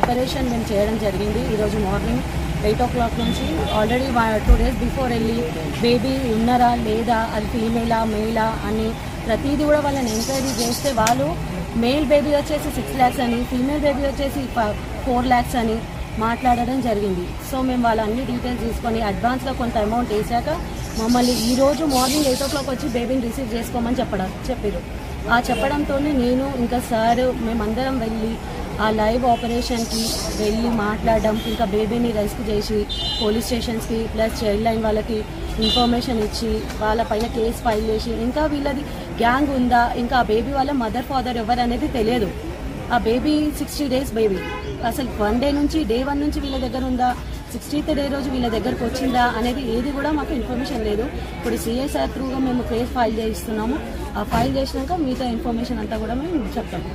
Operation మేము చేయడం జరిగింది. ఈరోజు మార్నింగ్ 8 o'clock నుంచి ఆల్రెడీ 2 days బిఫోర్ వెళ్ళి బేబీ ఉన్నారా లేదా, అది ఫీమేలా మేలా అని ప్రతిదీ కూడా వాళ్ళని ఎంక్వైరీ చేస్తే వాళ్ళు మేల్ బేబీ వచ్చేసి 6 lakhs అని, ఫీమేల్ బేబీ వచ్చేసి 4 lakhs అని మాట్లాడడం జరిగింది. సో మేము వాళ్ళ అన్ని డీటెయిల్స్ తీసుకొని అడ్వాన్స్గా కొంత అమౌంట్ వేసాక మమ్మల్ని ఈరోజు మార్నింగ్ 8 o'clock వచ్చి బేబీని రిసీవ్ చేసుకోమని చెప్పారు. ఆ చెప్పడంతో నేను ఇంకా సార్ మేమందరం వెళ్ళి ఆ లైవ్ ఆపరేషన్కి వెళ్ళి మాట్లాడడం, ఇంకా బేబీని రెస్క్యూ చేసి పోలీస్ స్టేషన్స్కి ప్లస్ చైల్డ్ లైన్ వాళ్ళకి ఇన్ఫర్మేషన్ ఇచ్చి వాళ్ళపైన కేసు ఫైల్ చేసి, ఇంకా వీళ్ళది గ్యాంగ్ ఉందా, ఇంకా ఆ బేబీ వాళ్ళ మదర్ ఫాదర్ ఎవరు అనేది తెలియదు. ఆ బేబీ 60 days బేబీ అసలు day 1 నుంచి వీళ్ళ దగ్గర ఉందా, 60th day రోజు వీళ్ళ దగ్గరకు వచ్చిందా అనేది ఏది కూడా మాకు ఇన్ఫర్మేషన్ లేదు. ఇప్పుడు CSR త్రూగా మేము కేసు ఫైల్ చేయిస్తున్నాము. ఆ ఫైల్ చేసినాక మిగతా ఇన్ఫర్మేషన్ అంతా కూడా మేము చెప్తాము.